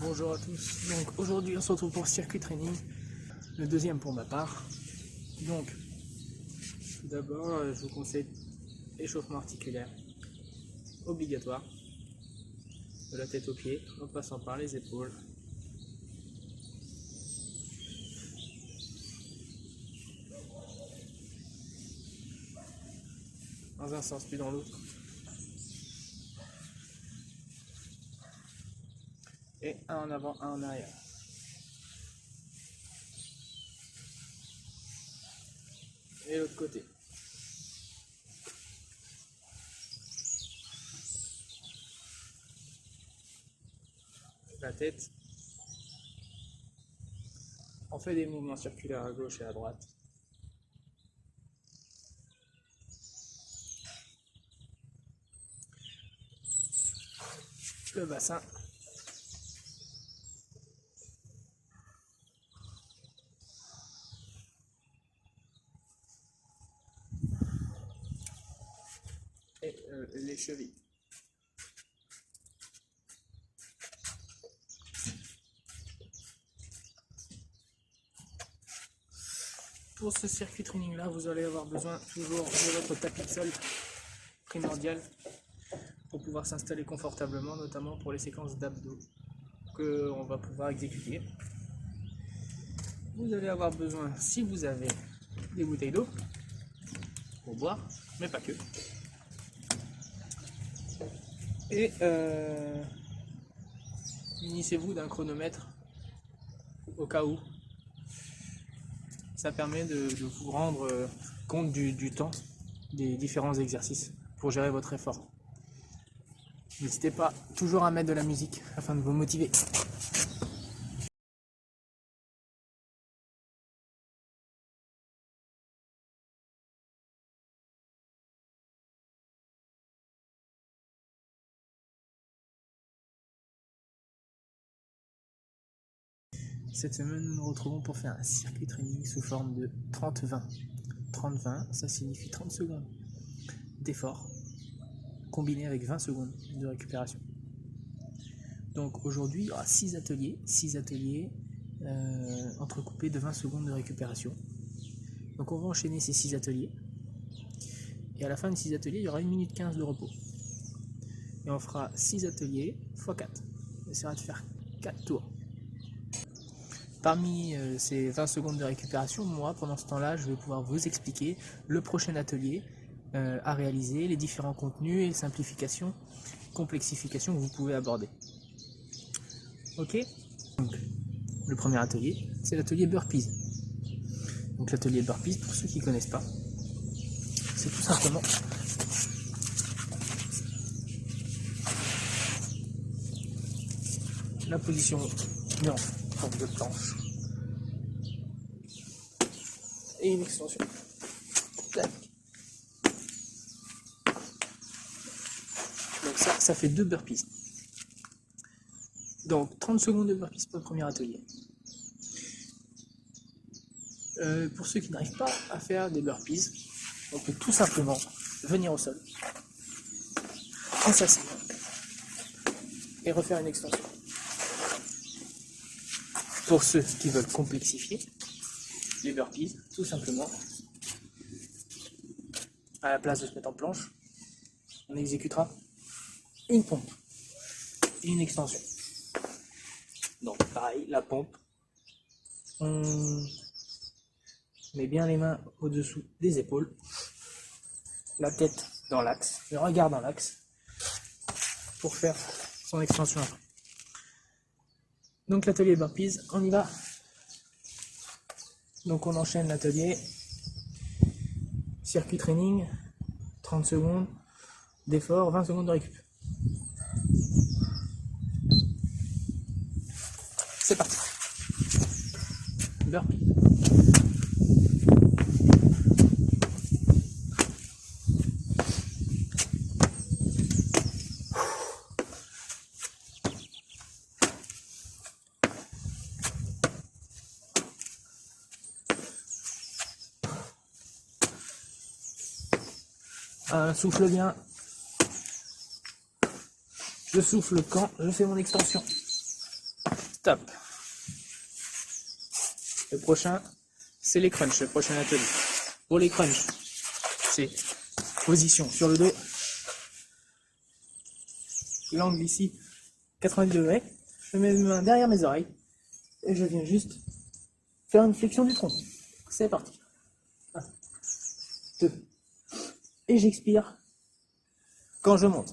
Bonjour à tous, donc aujourd'hui on se retrouve pour circuit training, le deuxième pour ma part. Donc, tout d'abord je vous conseille échauffement articulaire, obligatoire, de la tête aux pieds, en passant par les épaules. Dans un sens puis dans l'autre. Et un en avant, un en arrière. Et l'autre côté. La tête. On fait des mouvements circulaires à gauche et à droite. Le bassin. Et les chevilles. Pour ce circuit training là, vous allez avoir besoin toujours de votre tapis de sol primordial pour pouvoir s'installer confortablement, notamment pour les séquences d'abdos que on va pouvoir exécuter. Vous allez avoir besoin, si vous avez des bouteilles d'eau pour boire, mais pas que. Et munissez-vous d'un chronomètre au cas où. Ça permet de vous rendre compte du temps des différents exercices pour gérer votre effort. N'hésitez pas toujours à mettre de la musique afin de vous motiver. Cette semaine, nous nous retrouvons pour faire un circuit training sous forme de 30-20. 30-20, ça signifie 30 secondes d'effort combiné avec 20 secondes de récupération. Donc aujourd'hui, il y aura 6 ateliers entrecoupés de 20 secondes de récupération. Donc on va enchaîner ces 6 ateliers. Et à la fin de 6 ateliers, il y aura 1 minute 15 de repos. Et on fera 6 ateliers x 4. On essaiera de faire 4 tours. Parmi ces 20 secondes de récupération, moi, pendant ce temps-là, je vais pouvoir vous expliquer le prochain atelier à réaliser, les différents contenus et simplifications, complexifications que vous pouvez aborder. Ok? Donc, le premier atelier, c'est l'atelier burpees. Donc l'atelier burpees, pour ceux qui ne connaissent pas, c'est tout simplement la position en forme de planche et une extension. Tac. Donc ça fait 2 burpees. Donc 30 secondes de burpees pour le premier atelier. Pour ceux qui n'arrivent pas à faire des burpees, on peut tout simplement venir au sol, en s'asseyant et refaire une extension. Pour ceux qui veulent complexifier les burpees, tout simplement, à la place de se mettre en planche, on exécutera une pompe et une extension. Donc pareil, la pompe, on met bien les mains au-dessous des épaules, la tête dans l'axe, le regard dans l'axe, pour faire son extension après. Donc l'atelier burpees, on y va. Donc on enchaîne l'atelier, circuit training, 30 secondes d'effort, 20 secondes de récup. C'est parti. Burpee. Souffle bien. Je souffle quand je fais mon extension. Stop. Le prochain, c'est les crunchs, le prochain atelier. Pour les crunchs, c'est position sur le dos. L'angle ici, 90 degrés. Je mets mes mains derrière mes oreilles. Et je viens juste faire une flexion du tronc. C'est parti. 1, 2. Et j'expire quand je monte.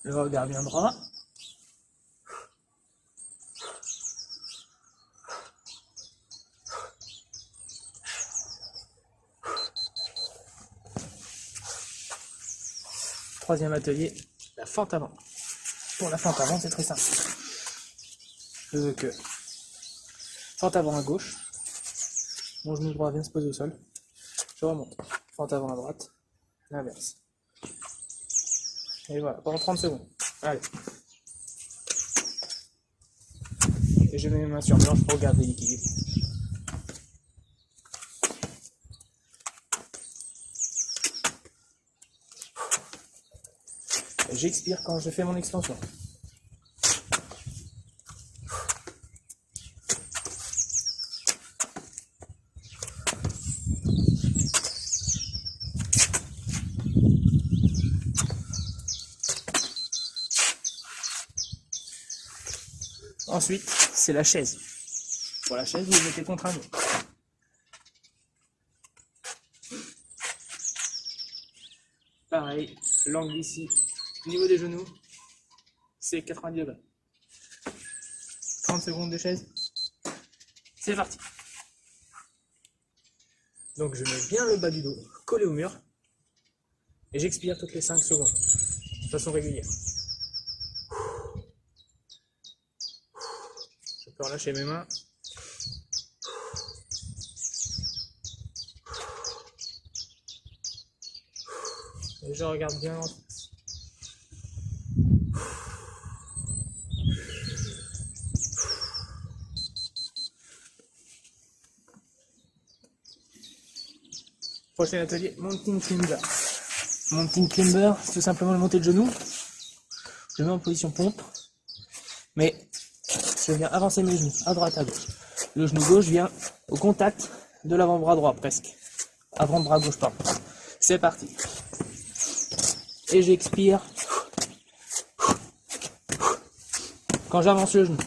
Le regard bien droit. Troisième atelier, la fente avant. Pour la fente avant, c'est très simple. Je veux que fente avant à gauche, mon genou droit vient se poser au sol, je remonte. Fente avant à droite, l'inverse. Et voilà, pendant 30 secondes. Allez. Et je mets mes mains sur le hanche pour garder l'équilibre. Et j'expire quand je fais mon extension. Ensuite, c'est la chaise. Pour la chaise, vous vous mettez contre un mur. Pareil, l'angle ici, au niveau des genoux, c'est 90 degrés. 30 secondes de chaise. C'est parti. Donc je mets bien le bas du dos collé au mur. Et j'expire toutes les 5 secondes. De façon régulière. Je peux relâcher mes mains. Et je regarde bien en face. Prochain atelier, mountain climber. Mountain climber, c'est tout simplement le monter de genou. Je mets en position pompe. Mais je viens avancer mes genoux à droite, à gauche. Le genou gauche vient au contact de l'avant-bras droit presque. Avant-bras gauche, pardon. C'est parti. Et j'expire quand j'avance le genou.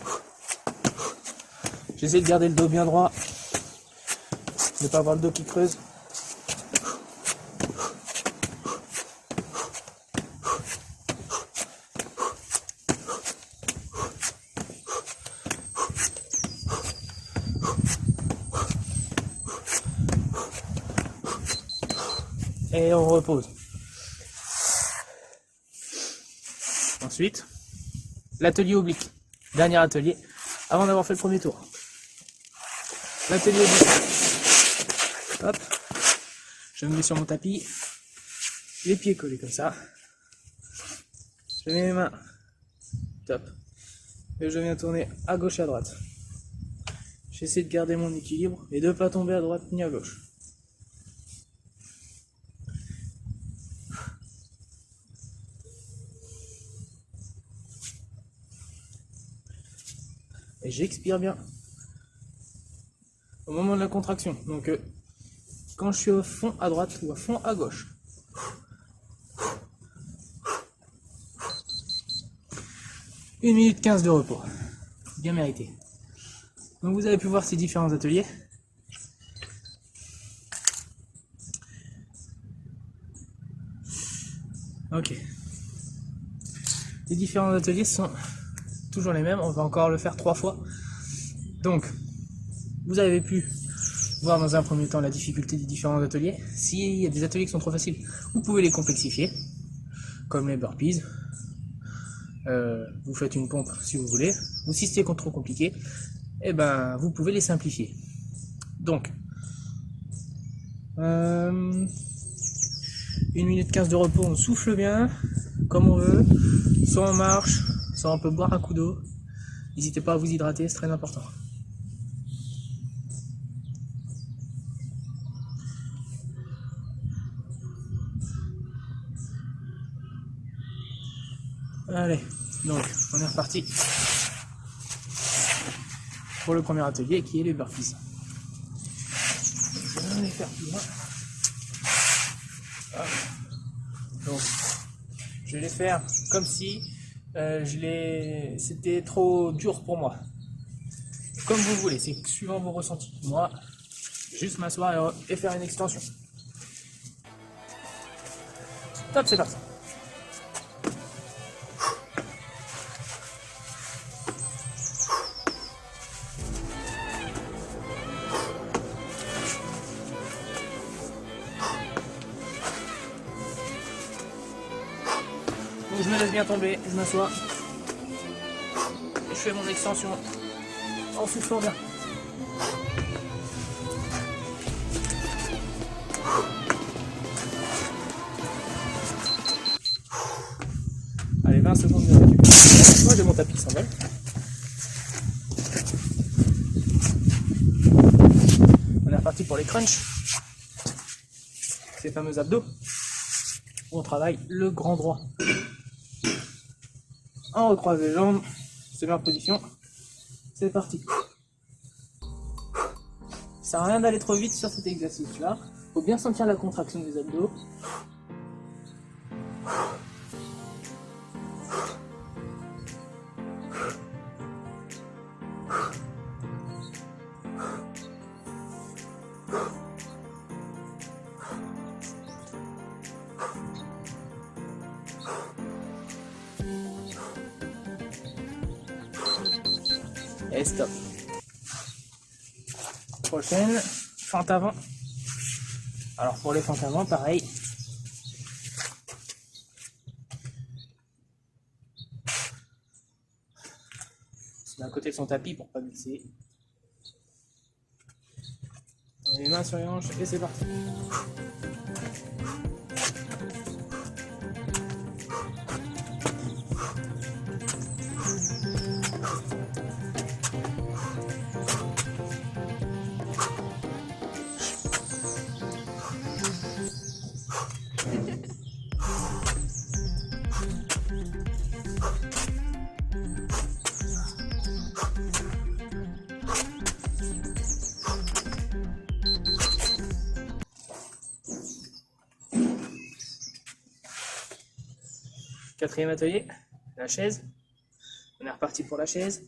J'essaie de garder le dos bien droit, de ne pas avoir le dos qui creuse. Et on repose. Ensuite, l'atelier oblique. Dernier atelier, avant d'avoir fait le premier tour. L'atelier oblique. Hop. Je me mets sur mon tapis. Les pieds collés comme ça. Je mets mes mains. Top. Et je viens tourner à gauche et à droite. J'essaie de garder mon équilibre et de ne pas tomber à droite ni à gauche. Et j'expire bien au moment de la contraction. Donc quand je suis au fond à droite ou à fond à gauche. 1 minute 15 de repos. Bien mérité. Donc vous avez pu voir ces différents ateliers. Ok. Les différents ateliers sont toujours les mêmes. On va encore le faire 3 fois. Donc, vous avez pu voir dans un premier temps la difficulté des différents ateliers. S'il y a des ateliers qui sont trop faciles, vous pouvez les complexifier, comme les burpees. Vous faites une pompe si vous voulez. Ou si c'est trop compliqué, eh ben, vous pouvez les simplifier. Donc, 1 minute 15 de repos, on souffle bien, comme on veut. Soit on marche, soit on peut boire un coup d'eau. N'hésitez pas à vous hydrater, c'est très important. Allez, donc on est reparti pour le premier atelier qui est les burpees. Je vais les faire plus loin. Donc, je vais les faire comme si c'était trop dur pour moi. Comme vous voulez, c'est suivant vos ressentis. Moi, juste m'asseoir et faire une extension. Top, c'est parti. Donc je me laisse bien tomber, je m'assois. Et je fais mon extension en soufflant bien. Allez, 20 secondes de récup. Moi j'ai mon tapis qui s'envole. On est reparti pour les crunchs. Ces fameux abdos. Où on travaille le grand droit. On recroise les jambes, se met en position. C'est parti. Ça sert à rien d'aller trop vite sur cet exercice-là. Faut bien sentir la contraction des abdos. Et stop. Prochaine, fente avant. Alors pour les fentes avant, pareil. C'est d'un côté de son tapis pour pas glisser. On met les mains sur les hanches et c'est parti. Quatrième atelier, la chaise. On est reparti pour la chaise.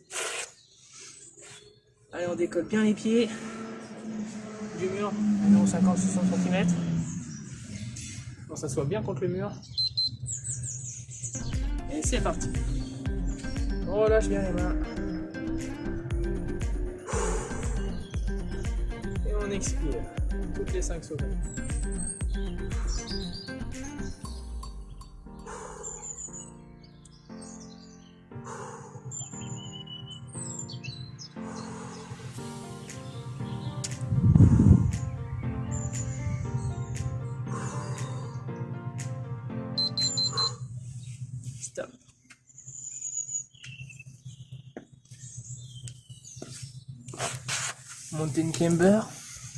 Allez, on décolle bien les pieds du mur, environ 50-60 cm. On s'assoit bien contre le mur. Et c'est parti. On relâche bien les mains. Et on expire toutes les 5 secondes. Stop. Montez une camber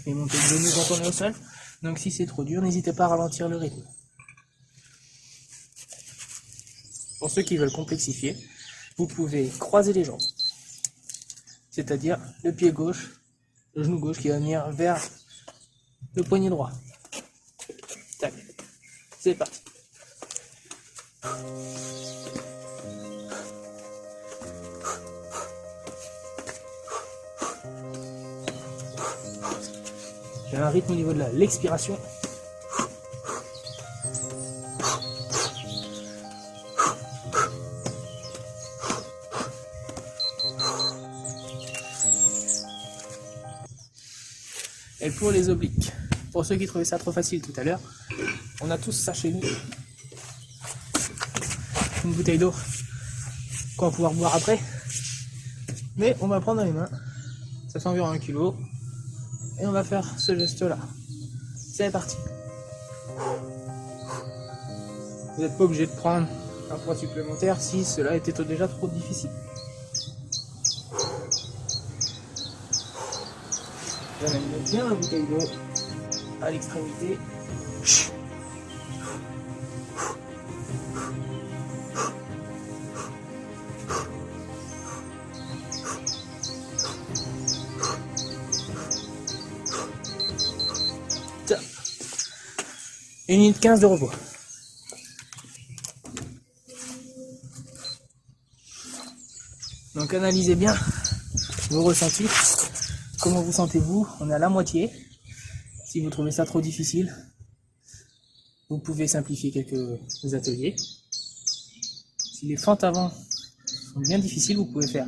et montez le genou quand on est au sol. Donc si c'est trop dur, n'hésitez pas à ralentir le rythme. Pour ceux qui veulent complexifier, vous pouvez croiser les jambes. C'est-à-dire le pied gauche, le genou gauche qui va venir vers le poignet droit. Tac. C'est parti. J'ai un rythme au niveau de l'expiration. Et pour les obliques, pour ceux qui trouvaient ça trop facile tout à l'heure, on a tous ça chez nous. Une bouteille d'eau qu'on va pouvoir boire après. Mais on va prendre dans les mains. Ça fait environ 1 kg. Et on va faire ce geste-là. C'est parti. Vous n'êtes pas obligé de prendre un poids supplémentaire si cela était déjà trop difficile. J'amène bien la bouteille d'eau à l'extrémité. 1 minute 15 de repos. Donc analysez bien vos ressentis. Comment vous sentez-vous? On est à la moitié. Si vous trouvez ça trop difficile, vous pouvez simplifier quelques ateliers. Si les fentes avant sont bien difficiles, vous pouvez faire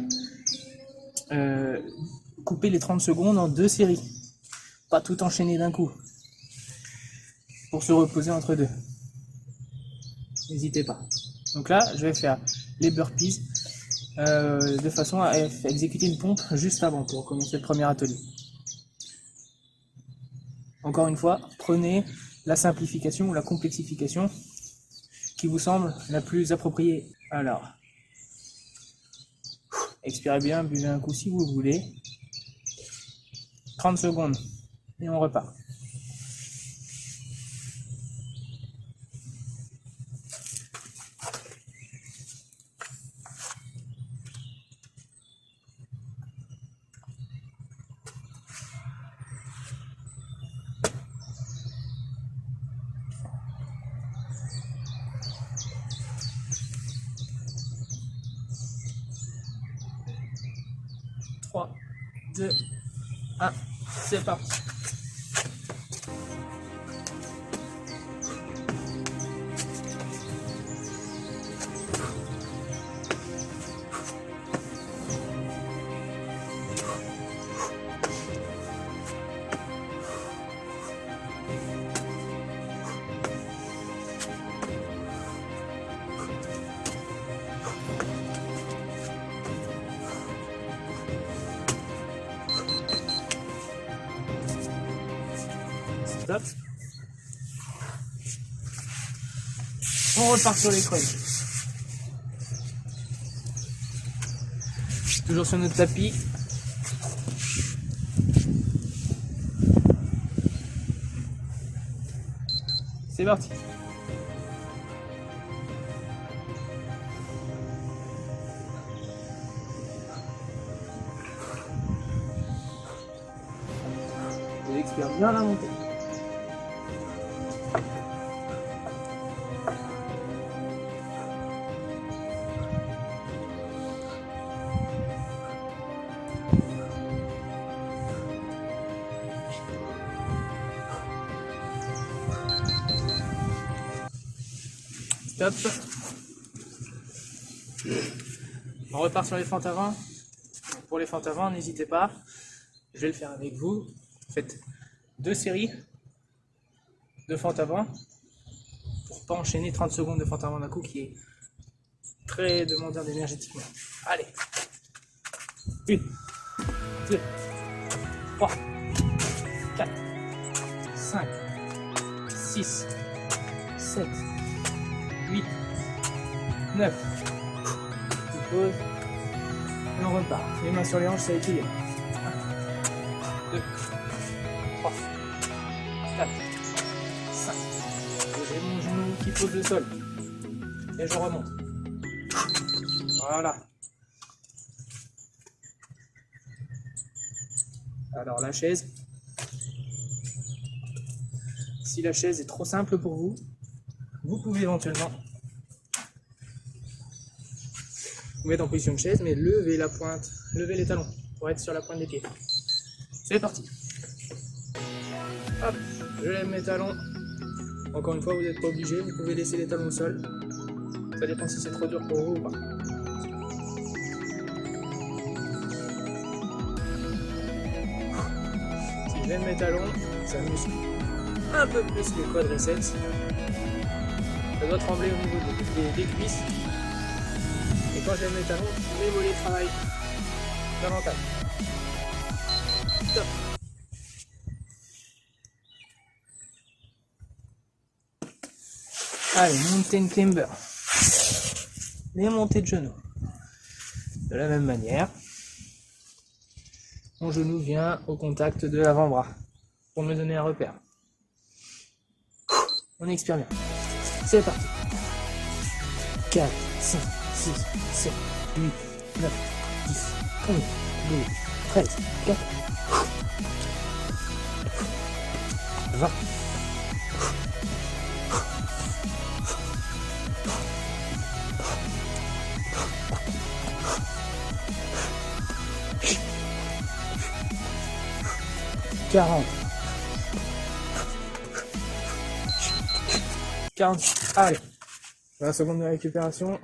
couper les 30 secondes en 2 séries. Pas tout enchaîner d'un coup. Pour se reposer entre deux. N'hésitez pas. Donc là, je vais faire les burpees de façon à exécuter une pompe juste avant pour commencer le premier atelier. Encore une fois, prenez la simplification ou la complexification qui vous semble la plus appropriée. Alors, expirez bien, buvez un coup si vous voulez. 30 secondes et on repart. Trois, 2, 1, c'est parti. Stop. On repart sur les crunchs. Toujours sur notre tapis. C'est parti. On expire bien la montée. Stop. On repart sur les fentes avant. Pour les fentes avant, n'hésitez pas. Je vais le faire avec vous. Faites 2 séries de fentes avant pour pas enchaîner 30 secondes de fente avant d'un coup qui est très demandeur énergétiquement. Allez. 1, 2, 3, 4, 5, 6, 7, 8, 9. On pose et on repart. Les mains sur les hanches, ça équilibre. 1, 2, 3, 4, 5. J'ai mon genou qui pose le sol. Et je remonte. Voilà. Alors la chaise. Si la chaise est trop simple pour vous, vous pouvez éventuellement vous mettre en position de chaise, mais levez la pointe, levez les talons pour être sur la pointe des pieds. C'est parti. Hop, je lève mes talons. Encore une fois, vous n'êtes pas obligé, vous pouvez laisser les talons au sol. Ça dépend si c'est trop dur pour vous ou pas. Si je lève mes talons, ça muscle un peu plus les quadriceps. Ça doit trembler au niveau des cuisses. Et quand je lève mes talons, mes mollets travaillent davantage. Top. Allez, mountain climber. Les montées de genoux. De la même manière, mon genou vient au contact de l'avant-bras pour me donner un repère. On expire bien. C'est parti. 4, 5, 6, 7, 8, 9, 10, 11, 12, 13, 14, 20, 40. 40. Allez. 20 secondes de récupération.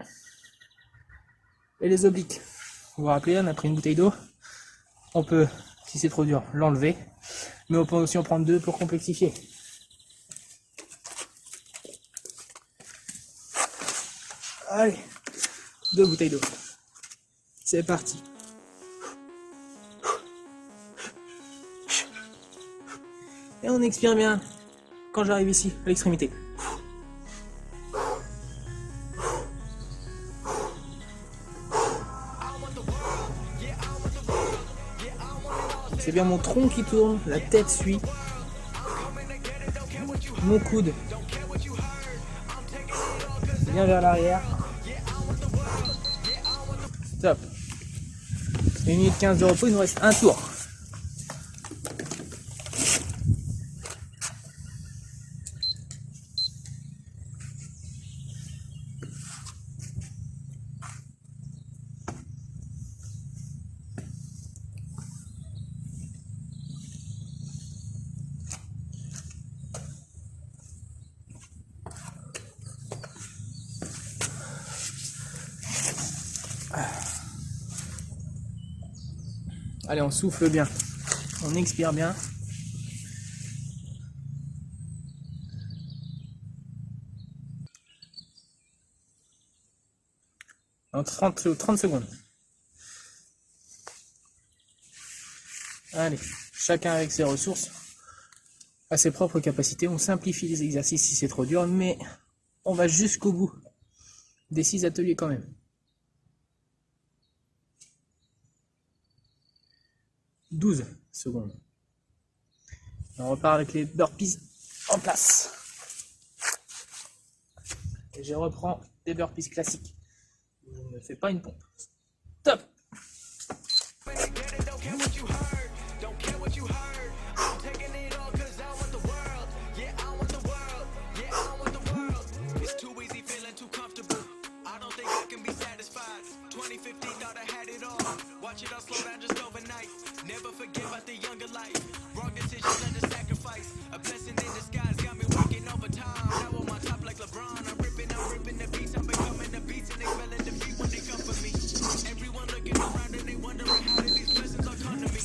Et les obliques. Vous vous rappelez, on a pris une bouteille d'eau. On peut, si c'est trop dur, l'enlever. Mais on peut aussi en prendre 2 pour complexifier. Allez. 2 bouteilles d'eau. C'est parti. Et on expire bien quand j'arrive ici, à l'extrémité. C'est bien mon tronc qui tourne, la tête suit. Mon coude bien vers l'arrière. Stop. 1 minute 15 de repos, il nous reste un tour. Allez, on souffle bien, on expire bien. En 30 secondes. Allez, chacun avec ses ressources, à ses propres capacités. On simplifie les exercices si c'est trop dur, mais on va jusqu'au bout des 6 ateliers quand même. 12 secondes. On repart avec les burpees en place. Et je reprends des burpees classiques. Je ne fais pas une pompe. Top.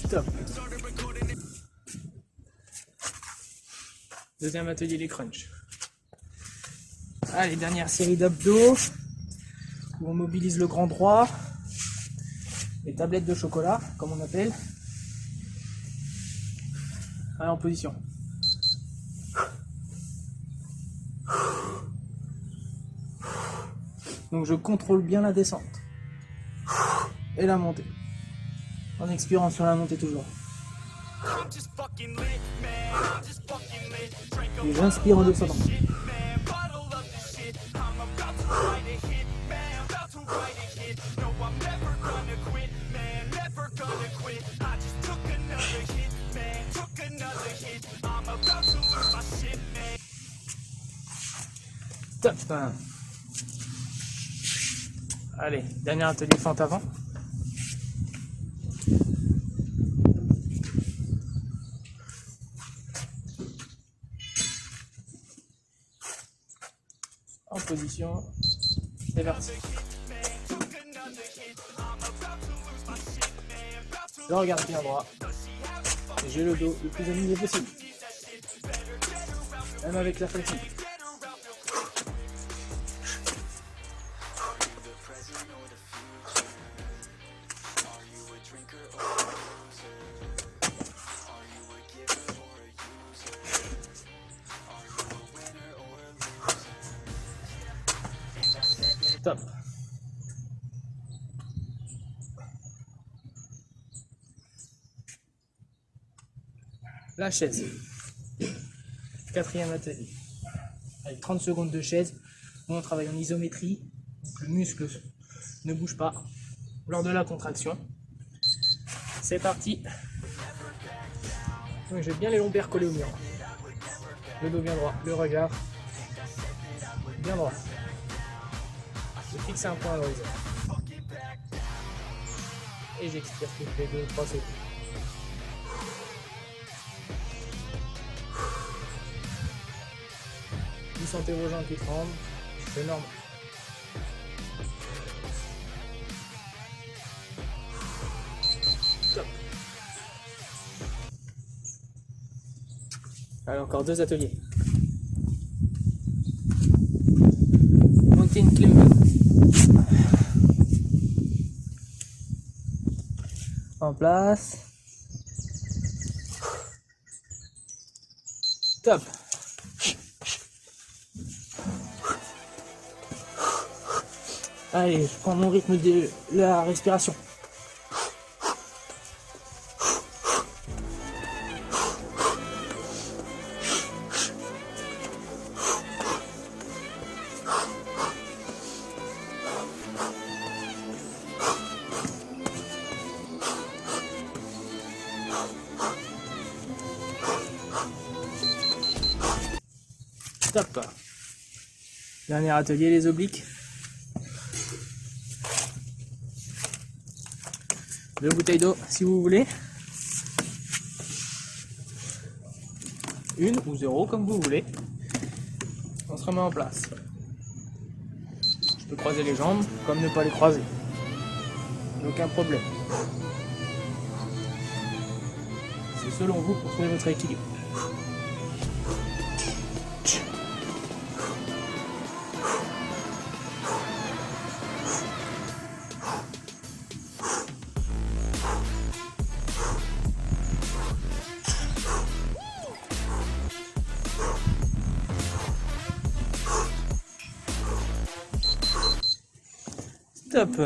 Stop. Deuxième atelier, les crunchs. Allez, dernière série d'abdos où on mobilise le grand droit, les tablettes de chocolat, comme on appelle. Allez, en position. Donc je contrôle bien la descente et la montée. En expirant sur la montée toujours. Et j'inspire en descendant. Top. Allez, dernier atelier fente avant. En position, c'est parti. Je regarde bien droit et j'ai le dos le plus aligné possible, même avec la fatigue. Top. La chaise. Quatrième atelier. Avec 30 secondes de chaise, où on travaille en isométrie. Donc le muscle ne bouge pas lors de la contraction. C'est parti. Donc j'ai bien les lombaires collés au mur. Le dos bien droit, le regard bien droit. Je fixe un point à l'horizon. Et j'expire toutes les 2-3 secondes. sentez vos jambes qui tremblent, c'est normal. Top. Allez, encore 2 ateliers. Mountain climbing. En place. Top. Allez, je prends mon rythme de la respiration. Top. Dernier atelier, les obliques. 2 bouteilles d'eau si vous voulez. 1 ou 0 comme vous voulez. On se remet en place. Je peux croiser les jambes comme ne pas les croiser. Aucun problème. C'est selon vous pour trouver votre équilibre. Top.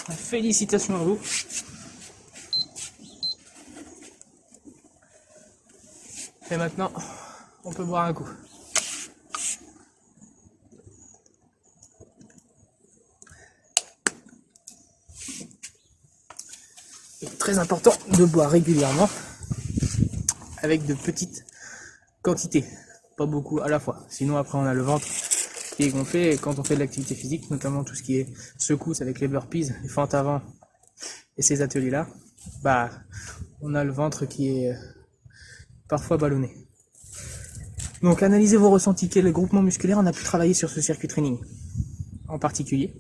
Félicitations à vous. Et maintenant, on peut boire un coup. Il est très important de boire régulièrement avec de petites quantités, pas beaucoup à la fois. Sinon après on a le ventre qui est gonflé et quand on fait de l'activité physique, notamment tout ce qui est secousse avec les burpees, les fentes avant et ces ateliers là, bah on a le ventre qui est parfois ballonné. Donc analysez vos ressentis, quel groupement musculaire on a pu travailler sur ce circuit training en particulier.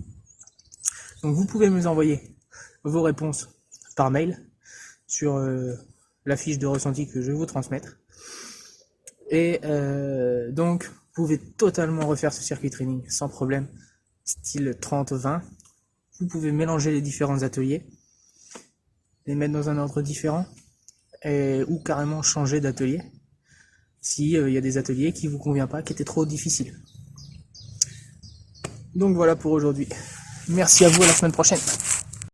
Donc vous pouvez me envoyer vos réponses par mail sur la fiche de ressenti que je vais vous transmettre. Et donc vous pouvez totalement refaire ce circuit training sans problème, style 30-20. Vous pouvez mélanger les différents ateliers, les mettre dans un ordre différent, ou carrément changer d'atelier si y a des ateliers qui vous conviennent pas, qui étaient trop difficiles. Donc voilà pour aujourd'hui. Merci à vous, à la semaine prochaine.